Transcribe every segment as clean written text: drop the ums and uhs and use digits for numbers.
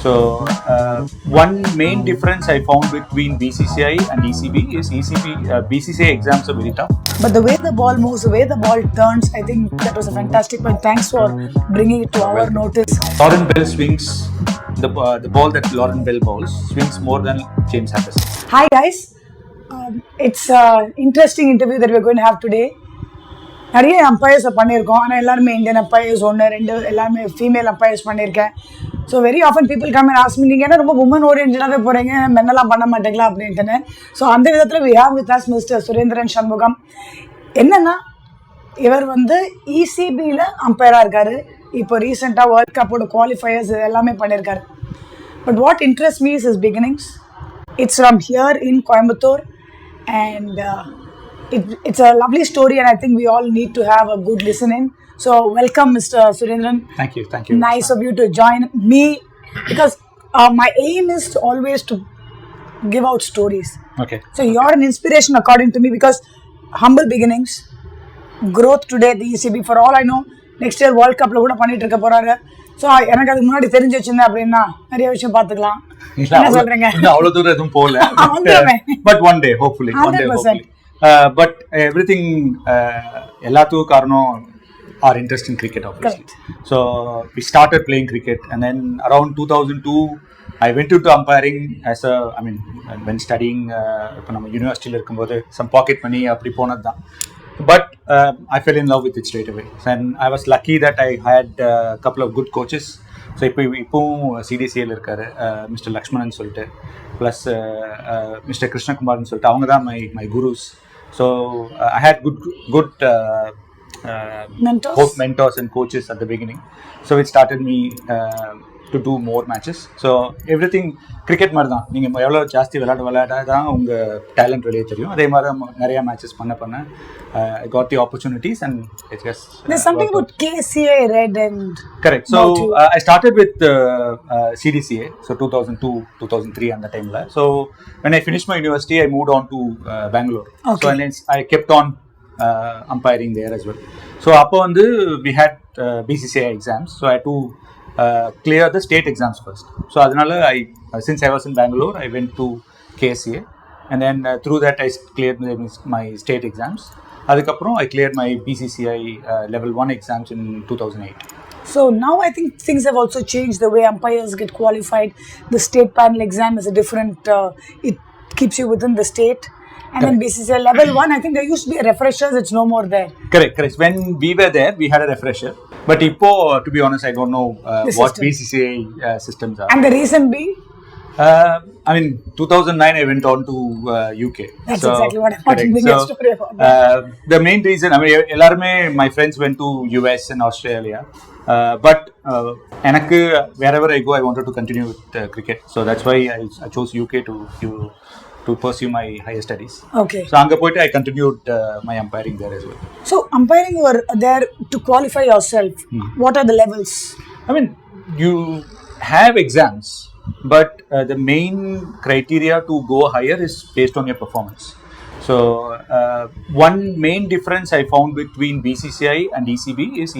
One main difference I found between BCCI and ECB is BCCI exams are very tough. But the way the ball moves, the way the ball turns, I think that was a fantastic point. Thanks for bringing it to our notice. Lauren Bell swings, the ball that Lauren Bell bowls swings more than James Harris. Hi guys, it's an interesting interview that we're going to have today. நிறைய umpires பண்ணியிருக்கோம், ஆனால் எல்லாருமே Indian umpires ரெண்டு எல்லாருமே female umpires பண்ணியிருக்கேன். So very often people come and ask me, நீங்கள் என்ன ரொம்ப உமன் ஓரியன்டாகவே போகிறீங்க, மென்னெல்லாம் பண்ண மாட்டீங்களா அப்படின்ட்டுன்னு. ஸோ அந்த விதத்தில் we have with us Mister Surendran Shanmugam. என்னென்னா இவர் இசிபியில் அம்பையராக இருக்கார். இப்போ ரீசெண்டாக வேர்ல்ட் கப்போட குவாலிஃபயர்ஸ் எல்லாமே பண்ணியிருக்காரு. But what interest me is his beginnings. It's from here in Coimbatore and it's a lovely story, and I think we all need to have a good listen in. So welcome, Mr. Surendiran. Thank you. Nice of you to join me, because my aim is always to give out stories. Okay. So you're an inspiration according to me, because humble beginnings, growth today at the ECB. For all I know, next year World Cup la kuda pannittu irukka poraanga. So எனக்கு அது முன்னாடி தெரிஞ்சு வச்சிருந்தேன் அப்படின்னா நிறைய விஷயம் பார்த்துக்கலாம். என்ன சொல்றீங்க? அவ்வளோ தூரம் எதுவும் போகல. But one day, hopefully. 100%. But everything, எல்லாத்துக்கும் காரணம் our interest in cricket, obviously. Correct. So we started playing cricket, and then around 2002 I went into umpiring as when studying இப்போ நம்ம யூனிவர்சிட்டியில் இருக்கும்போது some pocket money அப்படி போனது தான். But I fell in love with it straight away, and I was lucky that I had a couple of good coaches. So இப்போவும் சிடிசிஏல இருக்காரு mister Lakshmanan சொல்லிட்டு, ப்ளஸ் மிஸ்டர் கிருஷ்ணகுமார்னு சொல்லிட்டு, அவங்க தான் my gurus. So I had good mentors and coaches at the beginning. So it started me to do more matches. So everything cricket மாதிரி தான், நீங்கள் எவ்வளோ ஜாஸ்தி விளையாட தான் உங்கள் டேலண்ட் வெளியே தெரியும். அதே மாதிரி தான் நிறைய மேட்சஸ் பண்ண I got the opportunities, and it just there's something about KCA read and correct. So I started with CDCA, so 2002-2003 and the time la. So when I finished my university, I moved on to Bangalore. Okay. So and then I kept on umpiring there as well. So appo we had BCCI exams, so I had to clear the state exams first. So adanal since I was in Bangalore, I went to KCA, and then through that I cleared my state exams. Adukaprom I cleared my BCCI level 1 exams in 2008. So now I think things have also changed the way umpires get qualified. The state panel exam is a different, it keeps you within the state. And then BCCI level 1, I think there used to be a refreshers, it's no more there. Correct. When we were there, we had a refresher. But ipo, to be honest, I don't know what BCCI systems are. And the reason being? 2009 I went on to UK. That's exactly what I want to bring a story about. The main reason, எல்லாருமே my friends went to US and Australia. But எனக்கு wherever I go, I wanted to continue with cricket. So that's why I chose UK to pursue my higher studies. Okay. So anga poite I continued my umpiring there as well. So umpiring, you were there to qualify yourself. What are the levels? You have exams, but the main criteria to go higher is based on your performance. So one main difference I found between BCCI and ECB is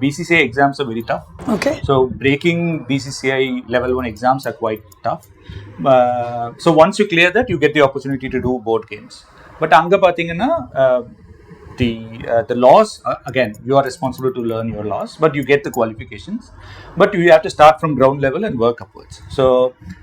BCCI exams are very tough. Okay. So breaking BCCI level 1 exams are quite tough. So once you clear that, you get the opportunity to do board games. But anga pathina the laws, again, you are responsible to learn your laws, but you get the qualifications. But you have to start from ground level and work upwards. So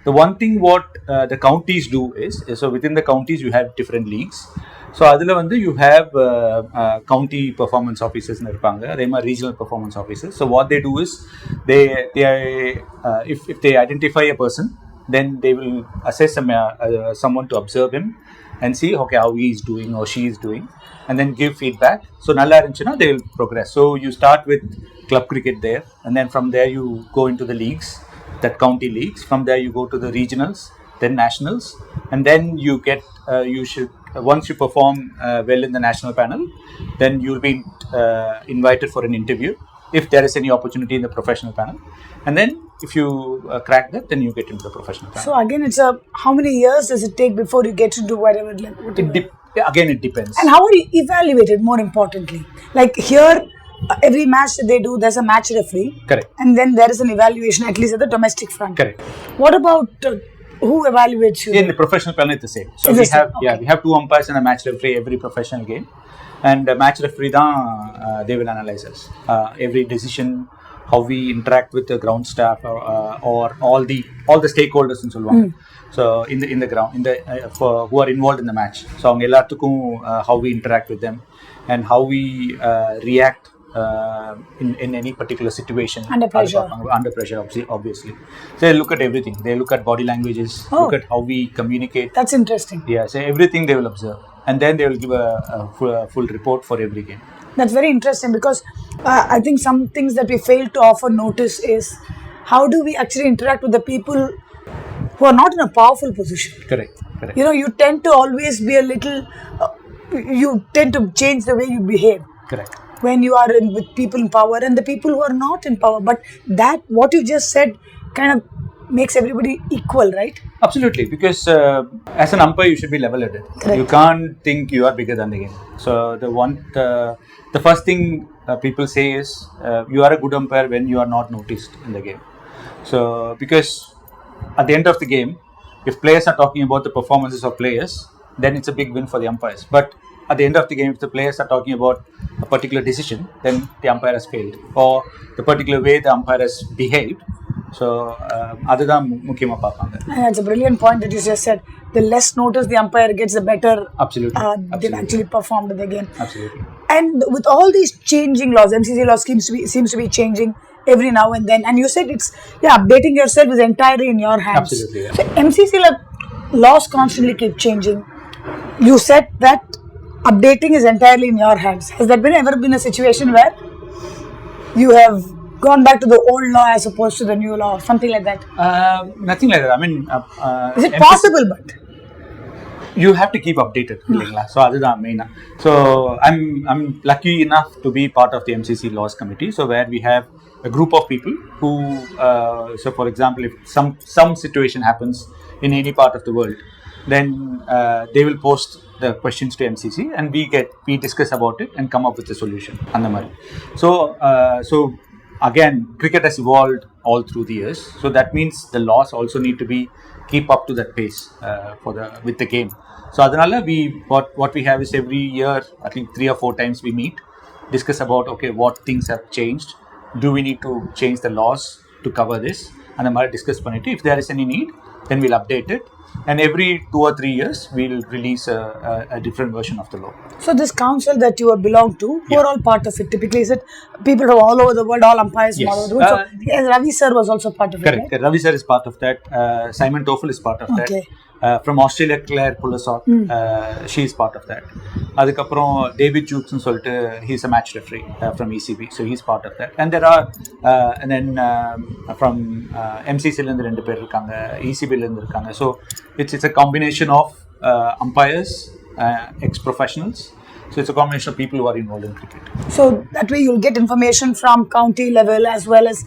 the one thing what the counties do is so within the counties you have different leagues. So adula you have county performance officers irupanga, adhe ma regional performance officers. So what they do is they if they identify a person, then they will assess someone to observe him and see how he is doing or she is doing, and then give feedback. So nalla irunchina they will progress. So you start with club cricket there, and then from there you go into the leagues, that county leagues. From there you go to the regionals, then nationals, and then you get you should once you perform well in the national panel, then you'll be invited for an interview if there is any opportunity in the professional panel, and then if you crack that, then you get into the professional panel. So again, it's how many years does it take before you get into whatever level? Again, it depends. And how are you evaluated, more importantly? Like here, every match that they do, there's a match referee. Correct. And then there is an evaluation, at least at the domestic front. Correct. What about who evaluates you? In the professional panel, it's the same. So we have 2 umpires and a match referee every professional game. And the match referee, they will analyze us. Every decision, how we interact with the ground staff or all the stakeholders in Solvang. So in the ground, for who are involved in the match. So how we interact with them and how we react in any particular situation. Under pressure. Obviously. So they look at everything. They look at body languages, look at how we communicate. That's interesting. Yeah, so everything they will observe. And then they will give a full report for every game. That's very interesting because I think some things that we fail to often notice is how do we actually interact with the people who are not in a powerful position. Correct. You know, you tend to always be a little, you tend to change the way you behave. Correct. When you are with people in power and the people who are not in power. But that, what you just said, kind of makes everybody equal, right? Absolutely, because as an umpire, you should be level-headed. Correct. You can't think you are bigger than the game. So the first thing people say is you are a good umpire when you are not noticed in the game. So because at the end of the game, if players are talking about the performances of players, then it's a big win for the umpires. But at the end of the game, if the players are talking about a particular decision, then the umpire has failed, or the particular way the umpire has behaved. So, that's a brilliant point that you just said. The less notice the umpire gets, the better they've actually performed in the game. Absolutely. And with all these changing laws, MCC laws seems to be changing every now and then. And you said updating yourself is entirely in your hands. Absolutely. Yeah. So MCC laws constantly keep changing. You said that updating is entirely in your hands. Has there ever been a situation where you have gone back to the old law as opposed to the new law or something like that? Nothing like that. I mean, is it possible? But you have to keep updated. So that's the main. So I'm lucky enough to be part of the MCC Laws Committee. So where we have a group of people who, so for example, if some situation happens in any part of the world, then they will post the questions to MCC and we discuss about it and come up with a solution. So again, cricket has evolved all through the years. So that means the laws also need to keep up to that pace with the game. So adanala what we have is every year, I think 3 or 4 times we meet, discuss about what things have changed. Do we need to change the laws to cover this? And then discuss it. If there is any need, then we'll update it. And every 2 or 3 years, we'll release a different version of the law. So this council that you belong to, who are all part of it? Typically, is it people from all over the world, all umpires from all over the world? So Ravi sir was also part of it, correct. Right? Ravi sir is part of that. Simon Toffel is part of that. From Australia, Claire Pullersot, she is part of that. Adukaprom David Jukes he's a match referee from ECB, so he's part of that. And there are, and then from MCC ECB. So it's a combination of umpires, ex-professionals. So it's a combination of people who are involved in cricket. So that way you'll get information from county level as well as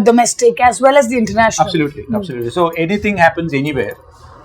domestic as well as the international. Absolutely. So anything happens anywhere,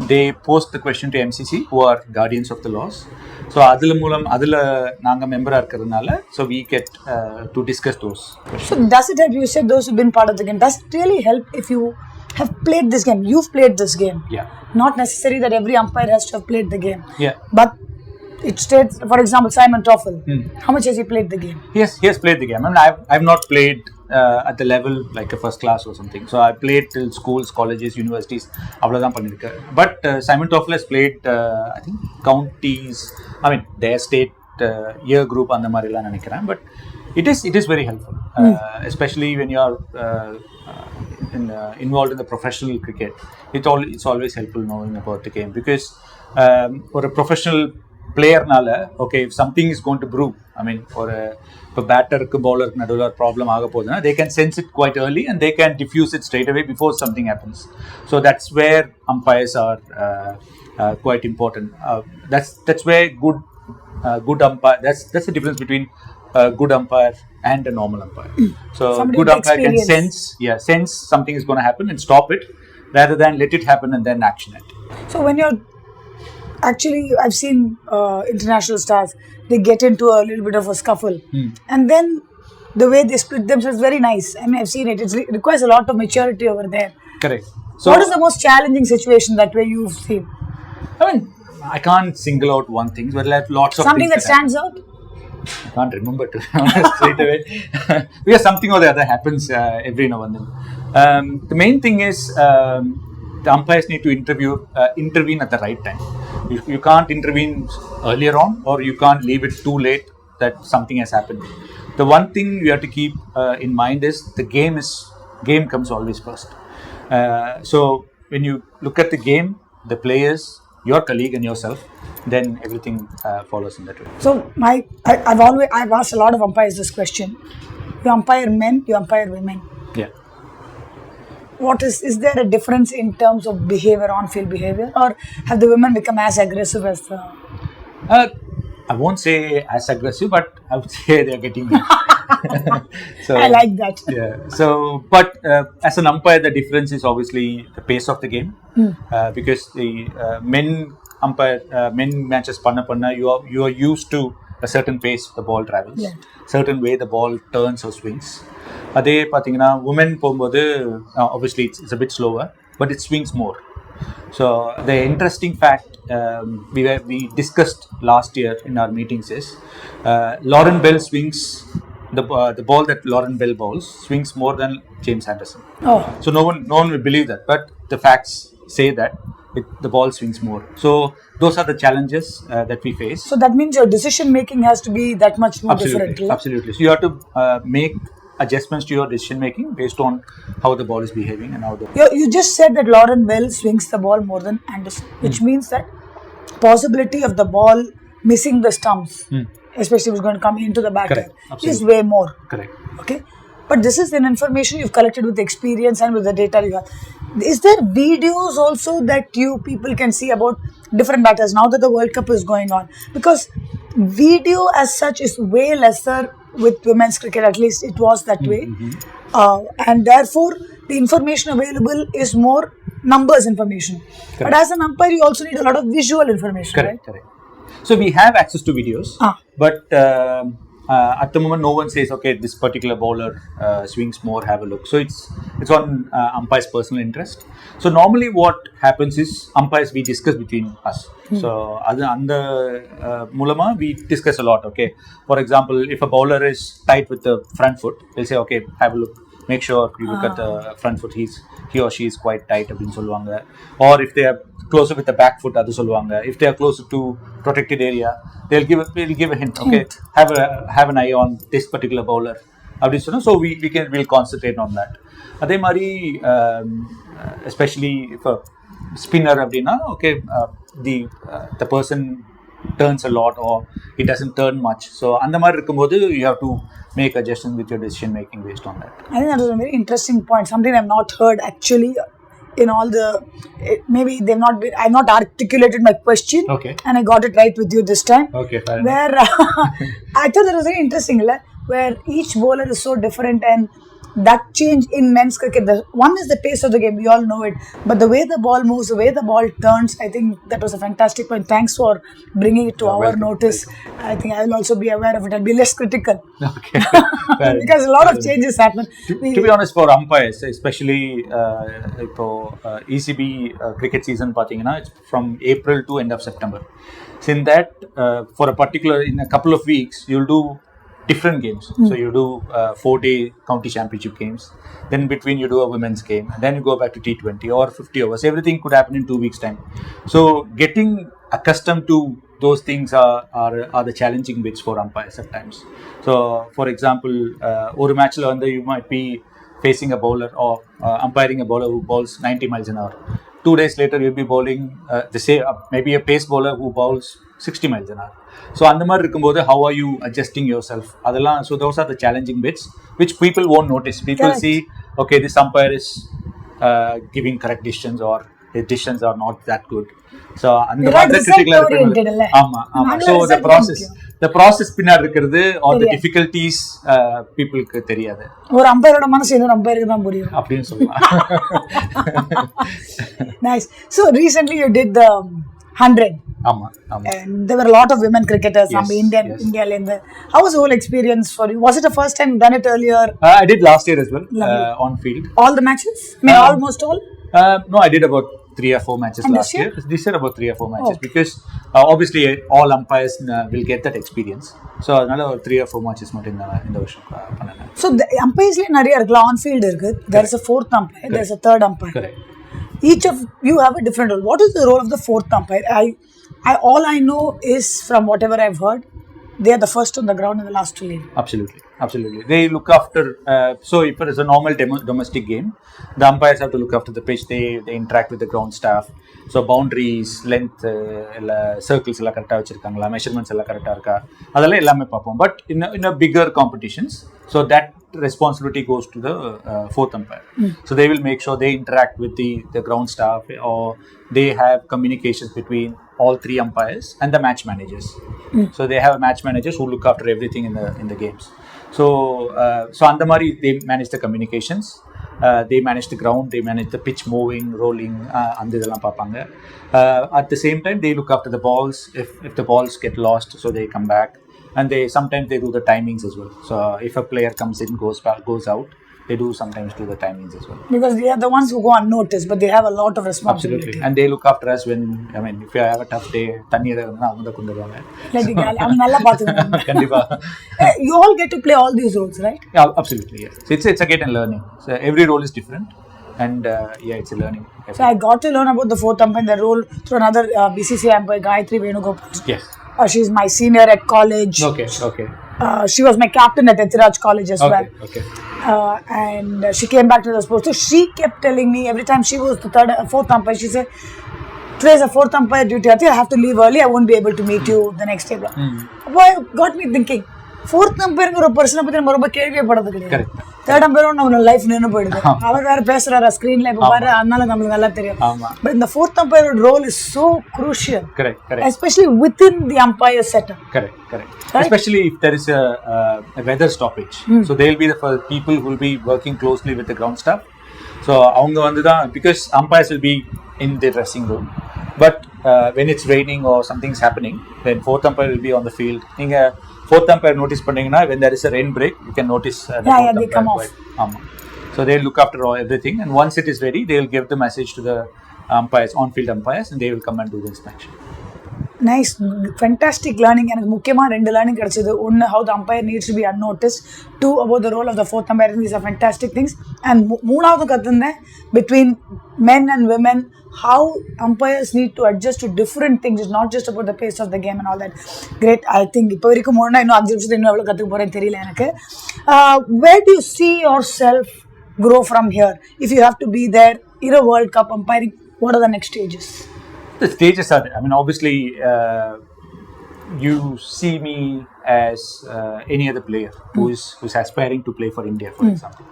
they post the question to MCC, who are guardians of the laws. So adula nanga member irukradunala, so we get to discuss those questions. So does it help? You said those who've been part of the game. Does it really help if you have played this game? You've played this game. Yeah. Not necessary that every umpire has to have played the game. Yeah. But it states, for example, Simon Toffel. How much has he played the game? He has played the game. I mean, I've not played at the level like a first class or something. So I played till schools, colleges, universities. But Simon Toffel has played, I think, counties. I mean, their state year group and the Marilla Nanikara. But it is very helpful, especially when you are involved in the professional cricket. It's always helpful knowing about the game because for a professional player if something is going to brew, I mean, for a batter, bowler, nadular problem, they can sense it quite early and they can diffuse it straight away before something happens. So that's where umpires are quite important. That's where good umpire. That's the difference between a good umpire and a normal umpire. So somebody good umpire can sense something is going to happen and stop it, rather than let it happen and then action it. So when you're actually, I've seen international stars, they get into a little bit of a scuffle and then the way they split themselves is very nice. I mean, I've seen it. It requires a lot of maturity over there. Correct. So what is the most challenging situation that way you've seen? I mean, I can't single out one thing, but like lots of something things that stands out. I can't remember to be honest straight away. Because something or the other happens every now and then. The main thing is the umpires need to intervene at the right time. You can't intervene earlier on, or you can't leave it too late that something has happened. The one thing you have to keep in mind is the game comes always first. So when you look at the game, the players, your colleague and yourself, then everything follows in that way. So I've asked a lot of umpires this question. You umpire men, you umpire women. Yeah. Is there a difference in terms of behavior, on-field behavior, or have the women become as aggressive as the... I won't say as aggressive, but I would say they're getting there. So, I like that. Yeah. So, but as an umpire, the difference is obviously the pace of the game, because the men matches panna, you are used to a certain pace the ball travels, certain way the ball turns or swings. அதே பார்த்தீங்கன்னா women போகும்போது obviously it's a bit slower, but it swings more. So the interesting fact we discussed last year in our meetings is Lauren Bell swings the ball that Lauren Bell bowls swings more than James Anderson. Oh. So no one will believe that, but the facts say that the ball swings more. So those are the challenges that we face. So that means your decision making has to be that much more different. Absolutely. So you have to make adjustments to your decision making based on how the ball is behaving and how the... You just said that Lauren Bell swings the ball more than Anderson, which means that possibility of the ball missing the stumps, especially if it's going to come into the batter, is way more. Correct. Okay. But this is an information you've collected with experience and with the data you have. Is there videos also that you people can see about different batters now that the World Cup is going on? Because video as such is way lesser with women's cricket, at least it was that way. And therefore, the information available is more numbers information. Correct. But as an umpire, you also need a lot of visual information, right? Correct. So we have access to videos, but at the moment, no one says, okay, this particular bowler swings more, have a look. So it's on umpire's personal interest. So normally what happens is umpires, we discuss between us. So under Mulama, we discuss a lot. Okay, for example, if a bowler is tight with the front foot, they'll say, okay, have a look. Make sure you look at the front foot. He or she is quite tight. Or if they are closer with the back foot, if they are closer to protected area, they'll give a hint. Okay, have an eye on this particular bowler. So we'll concentrate on that. Adhe mari, especially if a spinner, okay, the person turns a lot or it doesn't turn much. So அந்த மாதிரி இருக்கும்போது you have to make adjustments with your decision making based on that. I think that was a very interesting point, something I've not heard actually in all the... maybe I've not articulated my question, and I got it right with you this time. Okay, fine. Where I thought that was very interesting, where each bowler is so different, and that change in men's cricket, one is the pace of the game, we all know it, but the way the ball moves, the way the ball turns, I think that was a fantastic point. Thanks for bringing it to our notice. I think I will also be aware of it. I'll be less critical. Okay. Because a lot of changes happen. To be honest, for umpires, especially ECB cricket season, it's from April to end of September. So in that, in a couple of weeks, you'll do different games. So you do 4-day county championship games, then in between you do a women's game, and then you go back to T20 or 50 overs. Everything could happen in 2 weeks time. So getting accustomed to those things are the challenging bits for umpires at times. So for example, one match you might be facing a bowler or umpiring a bowler who bowls 90 miles an hour. 2 days later you'll be bowling maybe a pace bowler who bowls 60 miles an hour. So அந்த மாதிரி இருக்கும்போது how are you adjusting yourself? அதெல்லாம், so those are the challenging bits which people won't notice. People see, okay, this umpire is giving correct decisions, or his decisions are not that good. So அந்த மாதிரி critical இருக்கும்போது so the process பின்னாடி இருக்குது or the difficulties peopleக்கு தெரியாது. ஒரு அம்பையரோட மனசு இன்னொரு அம்பையருக்கு தான் புரியும் அப்படின்னு சொல்லலாம். Nice. So recently you did the 100. ஆமா ஆமா. And there were a lot of women cricketers. Yes, yes. India. How was the whole experience for you? Was it the first time you done it earlier? I did last year as well, on field. All the matches? I mean, almost all? No, I did about 3 or 4 matches And last this year? This year about 3 or 4 matches, Okay. because obviously all umpires will get that experience. So another 3 or 4 matches மட்டும் இந்த வருஷம் பண்ணேன். So the umpires நிறைய இருக்குல்ல, on field இருக்கு. There's a fourth umpire, there's a third umpire. Correct. Each of you have a different role. What is the role of the fourth umpire? All I know is from whatever I've heard, they are the first on the ground and the last to leave. Absolutely. They look after. So if it is a normal domestic game, the umpires have to look after the pitch. They interact with the ground staff. So boundaries, length, circles எல்லாம் கரெக்டாக வச்சிருக்காங்களா, measurements எல்லாம் கரெக்டாக இருக்கா, அதெல்லாம் எல்லாமே பார்ப்போம். But in a bigger competitions, so that responsibility goes to the fourth umpire. So they will make sure they interact with the ground staff, or they have communications between all 3 umpires and the match managers. So they have match managers who look after everything in the games. So அந்த மாதிரி they manage the communications. They manage the ground, they manage the pitch moving, rolling, and இதெல்லாம் பார்ப்பாங்க. At the same time, they look after the balls. If the balls get lost, so they come back, and sometimes they do the timings as well. So if a player comes in, goes out, they do sometimes do the timings as well. Because they are the ones who go unnoticed, but they have a lot of responsibility. Absolutely, and they look after us when, I mean, if you have a tough day, தண்ணி எதாவது அவங்க தான் கொண்டு வருவாங்க. அவங்க நல்லா பார்த்துக்கணும். கண்டிப்பா. You all get to play all these roles, right? Yeah, absolutely. Yes. It's a get and learning. So every role is different, and it's a learning. So I got to learn about the fourth umpire, the role through another BCC umpire, Gayatri Venugopal. Yes. She's my senior at college. Okay. She was my captain at Ethiraj College as well. Okay. And she came back to the sport. So she kept telling me every time she was the fourth umpire, she said, "Today's a fourth umpire duty. I think I have to leave early. I won't be able to meet you the next day." Boy, got me thinking. Fourth அம்பையருங்கிற ஒரு பர்சனை பற்றி நம்ம ரொம்ப கேள்வியே படுறது கிடையாது. Third அம்பையரும் நம்ம லைஃப் நின்று போயிடுது. அவர் வேற பேசுறாரு ஸ்கிரீன்ல, இப்போ பாரு, அதனால நம்மளுக்கு நல்லா தெரியும். பட் இந்த fourth umpire role is so crucial, especially within the umpire setup. Correct. Especially if there is a weather stoppage. So they will be the first people who will be working closely with the ground staff. So அவங்க வந்து தான், because umpires will be in the dressing room, but when it's raining or something's happening, then fourth umpire will be on the field. நீங்க fourth umpire notice பண்ணீங்கன்னா, when there is a rain break, you can notice they come off. So they will look after everything, and once it is ready, they will give the message to the umpires, on-field umpires, and they will come and do the inspection. Nice, fantastic learning. எனக்கு முக்கியமா 2 learning கிடைச்சது. One, how the umpire needs to be unnoticed. 2, about the role of the fourth umpire. These are fantastic things. And மூணாவது கத்துனேன், between men and women, how umpires need to adjust to different things. It's not just about the pace of the game and all that. Great. I think இப்போ வரைக்கும் போனா இன்னும் 5 நிமிஷத்துல இன்னும் எவ்வளவு கத்துக்க போறேன்னு தெரியல எனக்கு. Where do you see yourself grow from here? If you have to be there in a World Cup umpiring, what are the next stages? The stages are, I mean, obviously, you see me as any other player who's aspiring to play for India, for example.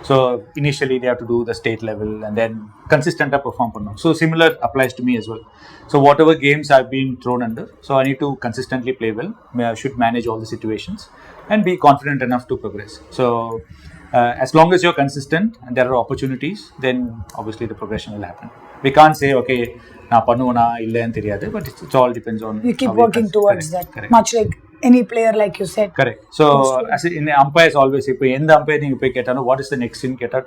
So initially they have to do the state level and then consistent perform. So similar applies to me as well. So whatever games I've been thrown under, so I need to consistently play well. I should manage all the situations and be confident enough to progress. So as long as you're consistent and there are opportunities, then obviously the progression will happen. We can't say, okay, நான் பண்ணுவேனா இல்லைன்னு தெரியாது, but it all depends on you keep working towards that. Much like any player, like you said. Correct. So as in umpires always, இப்போ எந்த umpire நீங்க போய் கேட்டாலும் what is the next thing கேட்டா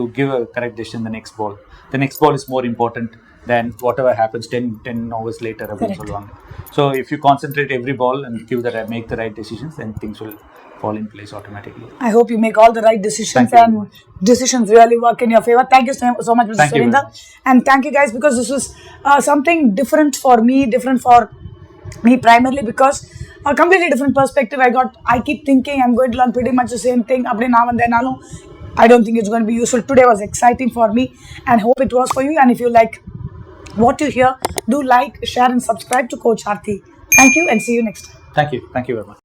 to give a correct decision the next ball. The next ball is more important than whatever happens 10 hours later அப்படின்னு சொல்லுவாங்க. So if you concentrate every ball and make the right decisions, then things will fall in place automatically. I hope you make all the right decisions and decisions really work in your favor. Thank you so much, Mr. Surendiarn. And thank you guys, because this was something different for me, different for me primarily because a completely different perspective I keep thinking I'm going to learn pretty much the same thing. I don't think it's going to be useful. Today was exciting for me and hope it was for you. And if you like what you hear, do like, share and subscribe to Coach Aarti. Thank you and see you next time. Thank you very much.